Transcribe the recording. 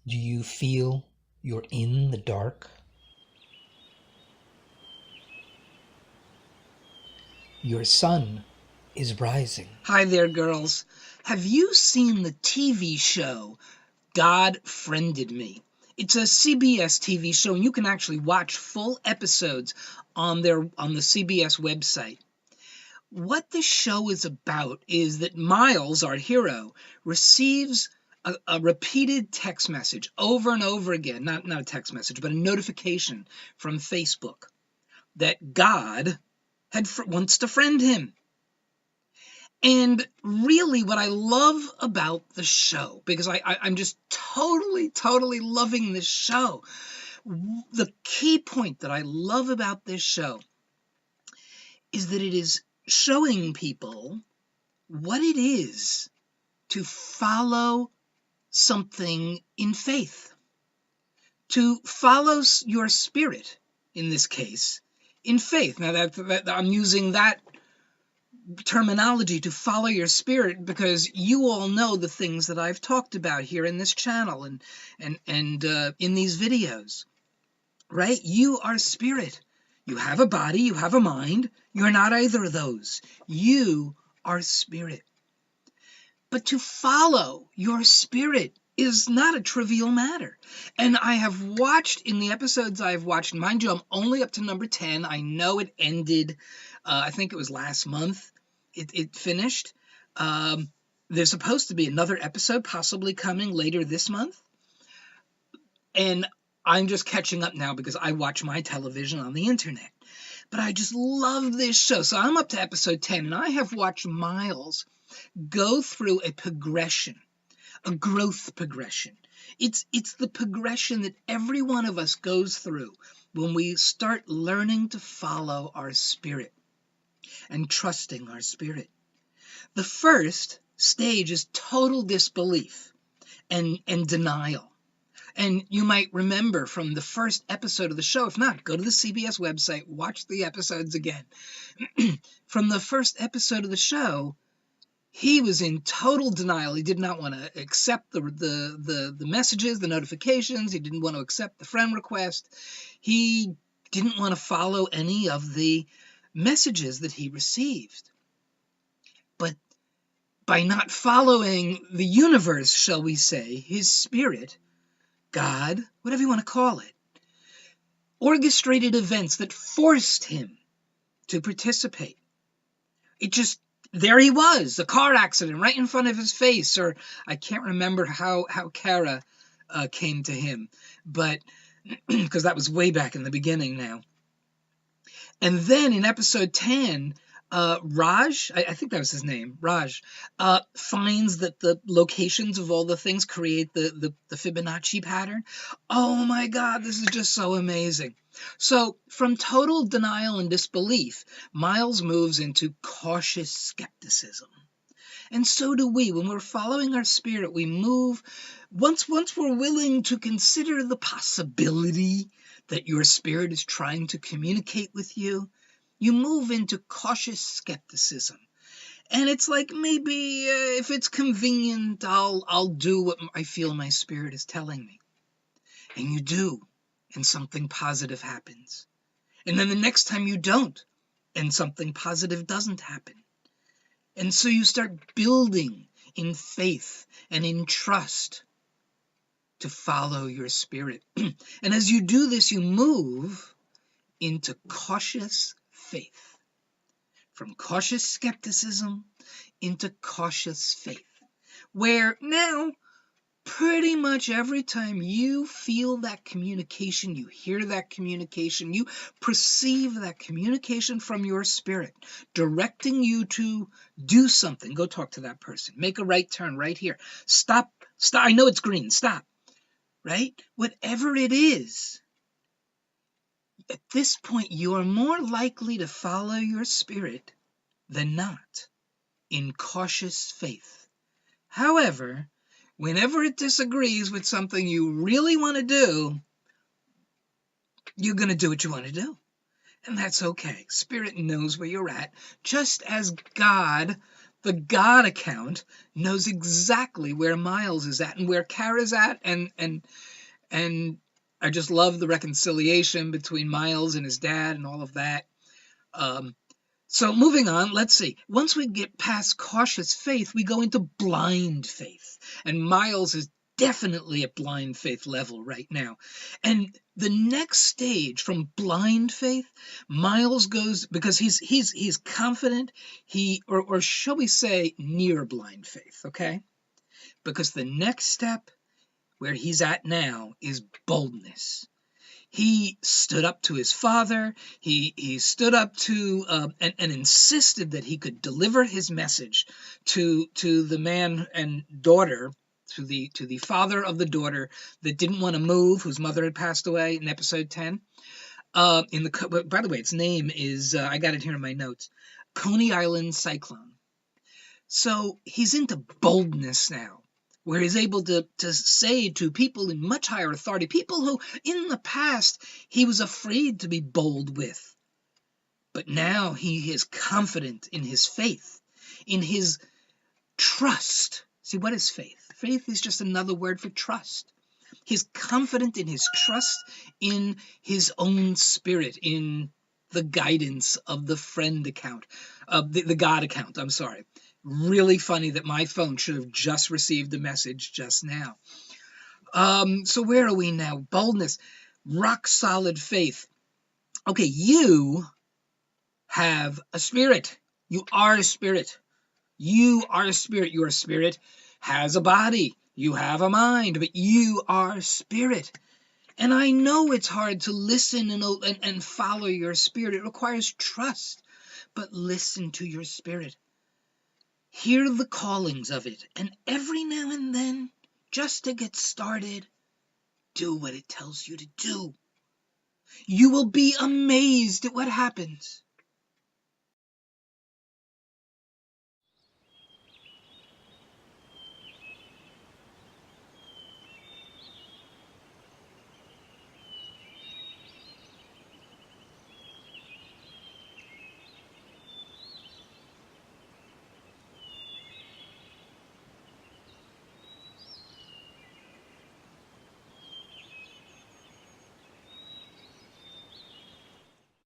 Do you feel you're in the dark? Your sun is rising. Hi there, girls. Have you seen the TV show God Friended Me? It's a CBS TV show, and you can actually watch full episodes on the CBS website. What the show is about is that Miles, our hero, receives a repeated text message over and over again, not a text message, but a notification from Facebook that God wants to friend him. And really, what I love about the show, because I'm just totally loving this show, the key point that I love about this show is that it is showing people what it is to follow something in faith, to follow your spirit, in this case, in faith. Now, that I'm using that terminology, to follow your spirit, because you all know the things that I've talked about here in this channel and in these videos, right? You are spirit. You have a body, you have a mind. You're not either of those. You are spirit. But to follow your spirit is not a trivial matter. And I have watched, in the episodes I've watched, mind you, I'm only up to number 10. I know it ended, I think it was last month. It finished. There's supposed to be another episode possibly coming later this month. And I'm just catching up now because I watch my television on the internet. But I just love this show. So I'm up to episode 10, and I have watched Miles go through a progression, a growth progression. It's the progression that every one of us goes through when we start learning to follow our spirit and trusting our spirit. The first stage is total disbelief and denial. And you might remember from the first episode of the show, if not, go to the CBS website, watch the episodes again. From the first episode of the show, he was in total denial. He did not want to accept the messages, the notifications. He didn't want to accept the friend request. He didn't want to follow any of the messages that he received. But by not following the universe, shall we say, his spirit, God, whatever you want to call it, orchestrated events that forced him to participate. It just, there he was, a car accident right in front of his face, or I can't remember how Kara came to him, but because that was way back in the beginning now. And then in episode 10, Raj, I think that was his name, Raj, finds that the locations of all the things create the Fibonacci pattern. Oh my God, this is just so amazing. So from total denial and disbelief, Miles moves into cautious skepticism. And so do we. When we're following our spirit, we move, once we're willing to consider the possibility that your spirit is trying to communicate with you, you move into cautious skepticism. And it's like, maybe if it's convenient, I'll do what I feel my spirit is telling me. And you do, and something positive happens. And then the next time you don't, and something positive doesn't happen. And so you start building in faith and in trust to follow your spirit. And as you do this, you move into cautious faith. From cautious skepticism into cautious faith, where now pretty much every time you feel that communication, you hear that communication, you perceive that communication from your spirit directing you to do something, go talk to that person, make a right turn right here, stop, I know it's green, stop, right? Whatever it is, at this point you are more likely to follow your spirit than not, in cautious faith. However, whenever it disagrees with something you really want to do, you're going to do what you want to do. And that's okay. Spirit knows where you're at, just as God The God account knows exactly where Miles is at and where Kara's at, and I just love the reconciliation between Miles and his dad and all of that. Um, so moving on, let's see. Once we get past cautious faith, we go into blind faith. And Miles is definitely at blind faith level right now. And the next stage from blind faith, Miles goes because he's confident, or shall we say near blind faith, okay? Because the next step where he's at now is boldness. He stood up to his father. He stood up to and insisted that he could deliver his message to the man and daughter, to the father of the daughter that didn't want to move, whose mother had passed away in episode 10. By the way, its name is I got it here in my notes, Coney Island Cyclone. So he's into boldness now, where he's able to say to people in much higher authority, people who in the past he was afraid to be bold with. But now he is confident in his faith, in his trust. See, what is faith? Faith is just another word for trust. He's confident in his trust in his own spirit, in the guidance of the friend account, of the God account, I'm sorry. Really funny that my phone should have just received a message just now. So where are we now? Boldness, rock solid faith. Okay, you have a spirit. You are a spirit. You are a spirit. Your spirit has a body. You have a mind, but you are spirit. And I know it's hard to listen and follow your spirit. It requires trust. But listen to your spirit. Hear the callings of it, and every now and then, just to get started, do what it tells you to do. You will be amazed at what happens.